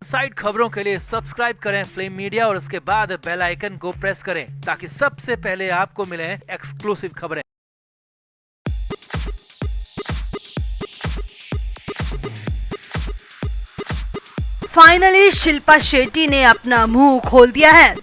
Side खबरों के लिए सब्सक्राइब करें फ्लेम मीडिया और उसके बाद बेल आइकन को प्रेस करें ताकि सबसे पहले आपको मिले एक्सक्लूसिव खबरें। फाइनली शिल्पा शेट्टी ने अपना मुंह खोल दिया है।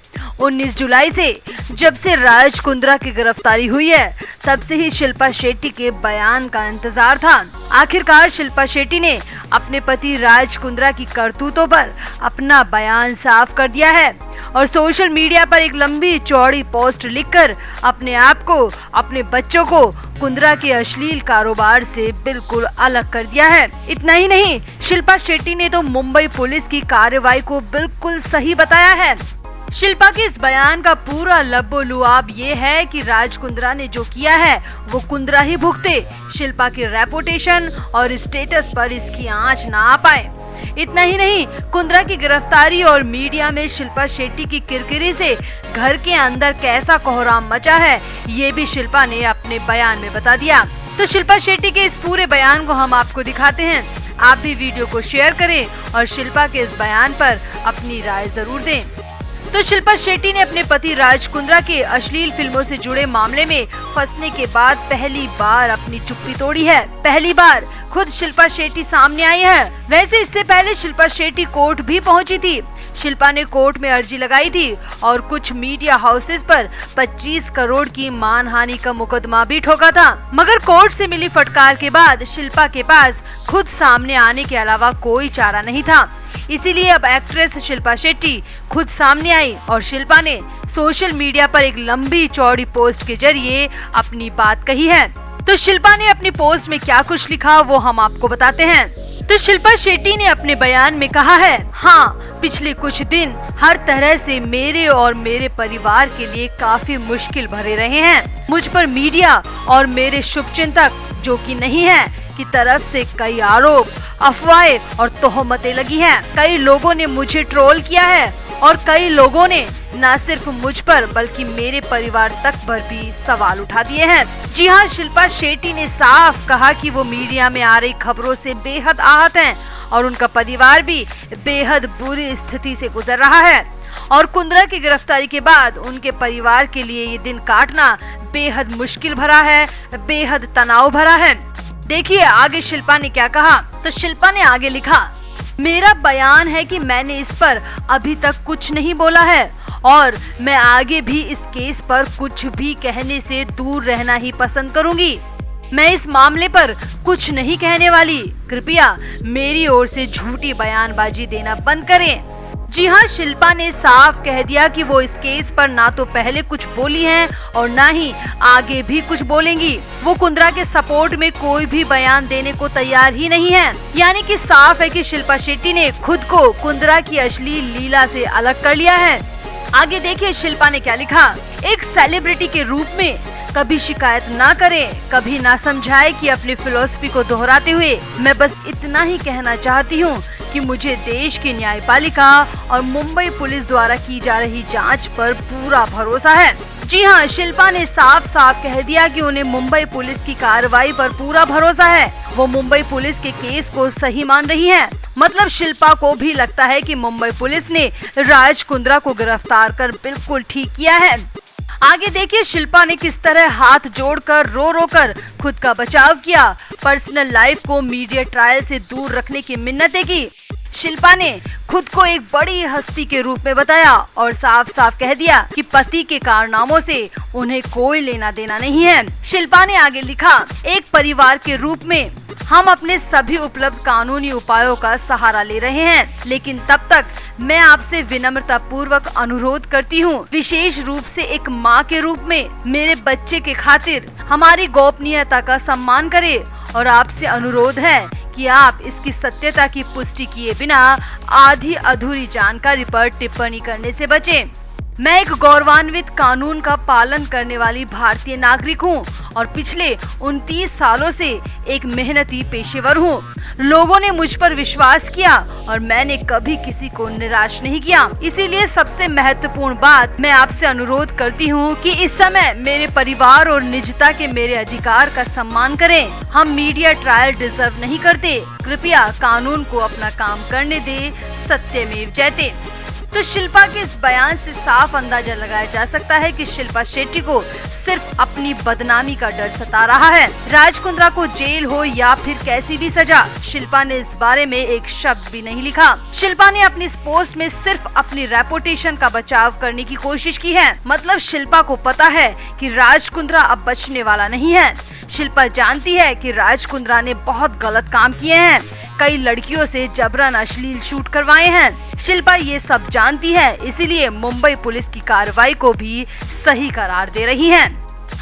19 जुलाई से जब से राज कुंद्रा की गिरफ्तारी हुई है तब से ही शिल्पा शेट्टी के बयान का इंतजार था। आखिरकार शिल्पा शेट्टी ने अपने पति राज कुंद्रा की करतूतों पर अपना बयान साफ कर दिया है और सोशल मीडिया पर एक लंबी चौड़ी पोस्ट लिखकर अपने आप को, अपने बच्चों को कुंद्रा के अश्लील कारोबार से बिल्कुल अलग कर दिया है। इतना ही नहीं, शिल्पा शेट्टी ने तो मुंबई पुलिस की कार्रवाई को बिल्कुल सही बताया है। शिल्पा के इस बयान का पूरा लब्बो-लुआब ये है कि राज कुंद्रा ने जो किया है वो कुंद्रा ही भुगते। शिल्पा की रेपुटेशन और स्टेटस पर इसकी आंच ना आ पाए। इतना ही नहीं, कुंद्रा की गिरफ्तारी और मीडिया में शिल्पा शेट्टी की किरकिरी से घर के अंदर कैसा कोहराम मचा है ये भी शिल्पा ने अपने बयान में बता दिया। तो शिल्पा शेट्टी के इस पूरे बयान को हम आपको दिखाते हैं। आप भी वीडियो को शेयर करें और शिल्पा के इस बयान पर अपनी राय जरूर दें। तो शिल्पा शेट्टी ने अपने पति राज कुंद्रा के अश्लील फिल्मों से जुड़े मामले में फंसने के बाद पहली बार अपनी चुप्पी तोड़ी है। पहली बार खुद शिल्पा शेट्टी सामने आई है। वैसे इससे पहले शिल्पा शेट्टी कोर्ट भी पहुंची थी। शिल्पा ने कोर्ट में अर्जी लगाई थी और कुछ मीडिया हाउसेस पर 25 करोड़ की मानहानि का मुकदमा भी ठोका था। मगर कोर्ट से मिली फटकार के बाद शिल्पा के पास खुद सामने आने के अलावा कोई चारा नहीं था। इसीलिए अब एक्ट्रेस शिल्पा शेट्टी खुद सामने आई और शिल्पा ने सोशल मीडिया पर एक लंबी चौड़ी पोस्ट के जरिए अपनी बात कही है। तो शिल्पा ने अपनी पोस्ट में क्या कुछ लिखा वो हम आपको बताते हैं। तो शिल्पा शेट्टी ने अपने बयान में कहा है, हाँ, पिछले कुछ दिन हर तरह से मेरे और मेरे परिवार के लिए काफी मुश्किल भरे रहे हैं। मुझ पर मीडिया और मेरे शुभचिंतक जो कि नहीं है की तरफ से कई आरोप, अफवाहें और तोहमतें लगी हैं। कई लोगों ने मुझे ट्रोल किया है और कई लोगों ने न सिर्फ मुझ पर बल्कि मेरे परिवार तक पर भी सवाल उठा दिए हैं। जी हाँ, शिल्पा शेट्टी ने साफ कहा कि वो मीडिया में आ रही खबरों से बेहद आहत हैं और उनका परिवार भी बेहद बुरी स्थिति से गुजर रहा है और कुंद्रा की गिरफ्तारी के बाद उनके परिवार के लिए ये दिन काटना बेहद मुश्किल भरा है, बेहद तनाव भरा है। देखिए आगे शिल्पा ने क्या कहा। तो शिल्पा ने आगे लिखा, मेरा बयान है कि मैंने इस पर अभी तक कुछ नहीं बोला है और मैं आगे भी इस केस पर कुछ भी कहने से दूर रहना ही पसंद करूंगी। मैं इस मामले पर कुछ नहीं कहने वाली। कृपया मेरी ओर से झूठी बयानबाजी देना बंद करें। जी हाँ, शिल्पा ने साफ कह दिया कि वो इस केस पर ना तो पहले कुछ बोली हैं और ना ही आगे भी कुछ बोलेंगी। वो कुंद्रा के सपोर्ट में कोई भी बयान देने को तैयार ही नहीं है। यानी कि साफ है कि शिल्पा शेट्टी ने खुद को कुंद्रा की अश्लील लीला से अलग कर लिया है। आगे देखिए शिल्पा ने क्या लिखा। एक सेलिब्रिटी के रूप में कभी शिकायत ना करें, कभी ना समझाए कि अपनी फिलॉसफी को दोहराते हुए मैं बस इतना ही कहना चाहती हूँ कि मुझे देश की न्यायपालिका और मुंबई पुलिस द्वारा की जा रही जांच पर पूरा भरोसा है। जी हाँ, शिल्पा ने साफ साफ कह दिया कि उन्हें मुंबई पुलिस की कार्रवाई पर पूरा भरोसा है। वो मुंबई पुलिस के केस को सही मान रही हैं। मतलब शिल्पा को भी लगता है कि मुंबई पुलिस ने राज कुंद्रा को गिरफ्तार कर बिल्कुल ठीक किया है। आगे देखिए शिल्पा ने किस तरह हाथ जोड़कर रो रो कर खुद का बचाव किया, पर्सनल लाइफ को मीडिया ट्रायल से दूर रखने की मिन्नतें की। शिल्पा ने खुद को एक बड़ी हस्ती के रूप में बताया और साफ साफ कह दिया कि पति के कारनामों से उन्हें कोई लेना देना नहीं है। शिल्पा ने आगे लिखा, एक परिवार के रूप में हम अपने सभी उपलब्ध कानूनी उपायों का सहारा ले रहे हैं, लेकिन तब तक मैं आपसे विनम्रता पूर्वक अनुरोध करती हूँ, विशेष रूप से एक माँ के रूप में मेरे बच्चे के खातिर हमारी गोपनीयता का सम्मान करें और आपसे अनुरोध है कि आप इसकी सत्यता की पुष्टि किए बिना आधी अधूरी जानकारी पर टिप्पणी करने से बचें। मैं एक गौरवान्वित कानून का पालन करने वाली भारतीय नागरिक हूँ और पिछले 29 सालों से एक मेहनती पेशेवर हूँ। लोगों ने मुझ पर विश्वास किया और मैंने कभी किसी को निराश नहीं किया। इसीलिए सबसे महत्वपूर्ण बात मैं आपसे अनुरोध करती हूँ कि इस समय मेरे परिवार और निजता के मेरे अधिकार का सम्मान करें। हम मीडिया ट्रायल डिजर्व नहीं करते। कृपया कानून को अपना काम करने दे। सत्यमेव जयते। तो शिल्पा के इस बयान से साफ अंदाजा लगाया जा सकता है कि शिल्पा शेट्टी को सिर्फ अपनी बदनामी का डर सता रहा है। राज कुंद्रा को जेल हो या फिर कैसी भी सजा, शिल्पा ने इस बारे में एक शब्द भी नहीं लिखा। शिल्पा ने अपनी इस पोस्ट में सिर्फ अपनी रेपुटेशन का बचाव करने की कोशिश की है। मतलब शिल्पा को पता है कि राज कुंद्रा अब बचने वाला नहीं है। शिल्पा जानती है कि राज कुंद्रा ने बहुत गलत काम किए हैं, कई लड़कियों से जबरन अश्लील शूट करवाए हैं। शिल्पा ये सब जानती है, इसीलिए मुंबई पुलिस की कार्रवाई को भी सही करार दे रही है।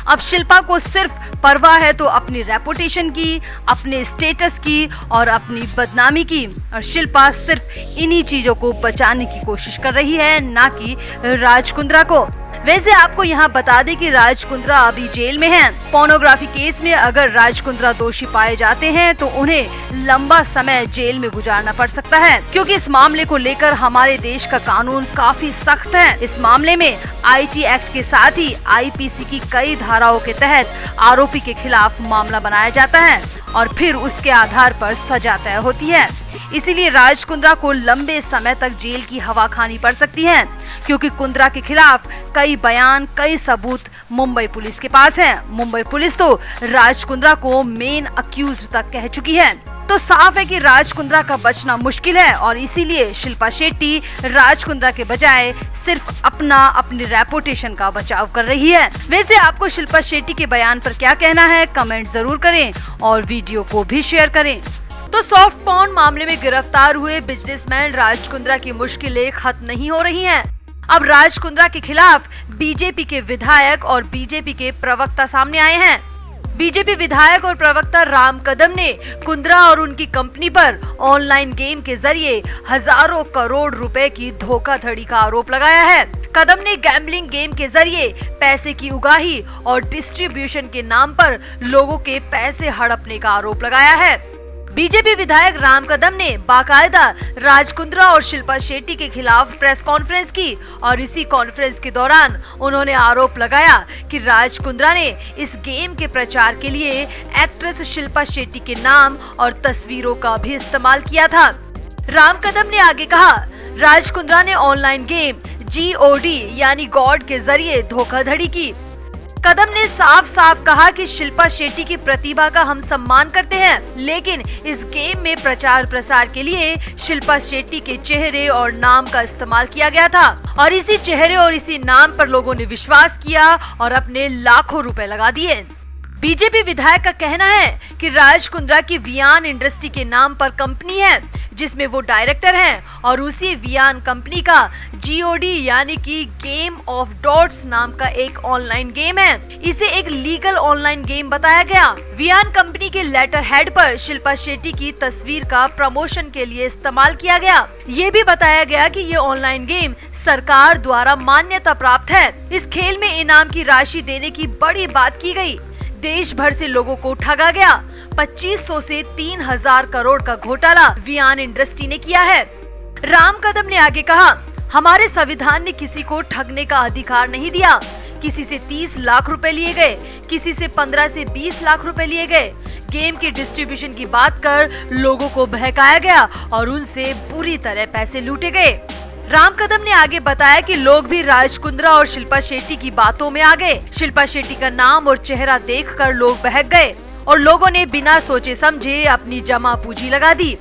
अब शिल्पा को सिर्फ परवाह है तो अपनी रेपुटेशन की, अपने स्टेटस की और अपनी बदनामी की, और शिल्पा सिर्फ इन्हीं चीजों को बचाने की कोशिश कर रही है, ना कि राज कुंद्रा को। वैसे आपको यहाँ बता दें कि राज कुंद्रा अभी जेल में हैं। पोर्नोग्राफी केस में अगर राज कुंद्रा दोषी पाए जाते हैं तो उन्हें लंबा समय जेल में गुजारना पड़ सकता है, क्योंकि इस मामले को लेकर हमारे देश का कानून काफी सख्त है। इस मामले में आईटी एक्ट के साथ ही आईपीसी की कई धाराओं के तहत आरोपी के खिलाफ मामला बनाया जाता है और फिर उसके आधार पर सजा तय होती है। इसीलिए राज कुंद्रा को लंबे समय तक जेल की हवा खानी पड़ सकती है, क्योंकि कुंद्रा के खिलाफ कई बयान, कई सबूत मुंबई पुलिस के पास है। मुंबई पुलिस तो राज कुंद्रा को मेन अक्यूज तक कह चुकी है। तो साफ है कि राज कुंद्रा का बचना मुश्किल है और इसीलिए शिल्पा शेट्टी राज कुंद्रा के बजाय सिर्फ अपनी रेपुटेशन का बचाव कर रही है। वैसे आपको शिल्पा शेट्टी के बयान पर क्या कहना है, कमेंट जरूर करें और वीडियो को भी शेयर करें। तो सॉफ्ट पॉर्न मामले में गिरफ्तार हुए बिजनेसमैन राज कुंद्रा की मुश्किलें खत्म नहीं हो रही हैं। अब राज कुंद्रा के खिलाफ बीजेपी के विधायक और बीजेपी के प्रवक्ता सामने आए हैं। बीजेपी विधायक और प्रवक्ता राम कदम ने कुंद्रा और उनकी कंपनी पर ऑनलाइन गेम के जरिए हजारों करोड़ रुपए की धोखाधड़ी का आरोप लगाया है। कदम ने गैम्बलिंग गेम के जरिए पैसे की उगाही और डिस्ट्रीब्यूशन के नाम पर लोगों के पैसे हड़पने का आरोप लगाया है। बीजेपी विधायक राम कदम ने बाकायदा राज कुंद्रा और शिल्पा शेट्टी के खिलाफ प्रेस कॉन्फ्रेंस की और इसी कॉन्फ्रेंस के दौरान उन्होंने आरोप लगाया कि राज कुंद्रा ने इस गेम के प्रचार के लिए एक्ट्रेस शिल्पा शेट्टी के नाम और तस्वीरों का भी इस्तेमाल किया था। राम कदम ने आगे कहा, राज कुंद्रा ने ऑनलाइन गेम GOD यानी गॉड के जरिए धोखाधड़ी की। कदम ने साफ साफ कहा कि शिल्पा शेट्टी की प्रतिभा का हम सम्मान करते हैं, लेकिन इस गेम में प्रचार प्रसार के लिए शिल्पा शेट्टी के चेहरे और नाम का इस्तेमाल किया गया था और इसी चेहरे और इसी नाम पर लोगों ने विश्वास किया और अपने लाखों रुपए लगा दिए। बीजेपी विधायक का कहना है कि राज कुंद्रा की वियान इंडस्ट्री के नाम पर कंपनी है जिसमें वो डायरेक्टर हैं और उसी वियान कंपनी का GOD यानी कि गेम ऑफ डॉट्स नाम का एक ऑनलाइन गेम है। इसे एक लीगल ऑनलाइन गेम बताया गया। वियान कंपनी के लेटर हेड पर शिल्पा शेट्टी की तस्वीर का प्रमोशन के लिए इस्तेमाल किया गया। ये भी बताया गया कि ये ऑनलाइन गेम सरकार द्वारा मान्यता प्राप्त है। इस खेल में इनाम की राशि देने की बड़ी बात की गई। देश भर से लोगों को ठगा गया। 2500 से 3000 करोड़ का घोटाला वियान इंडस्ट्री ने किया है। राम कदम ने आगे कहा, हमारे संविधान ने किसी को ठगने का अधिकार नहीं दिया। किसी से 30 लाख रुपए लिए गए, किसी से 15 से 20 लाख रुपए लिए गए। गेम के डिस्ट्रीब्यूशन की बात कर लोगों को बहकाया गया और उनसे बुरी तरह पैसे लूटे गए। राम कदम ने आगे बताया कि लोग भी राज कुंद्रा और शिल्पा शेट्टी की बातों में आ गए। शिल्पा शेट्टी का नाम और चेहरा देखकर लोग बहक गए और लोगों ने बिना सोचे समझे अपनी जमा पूंजी लगा दी।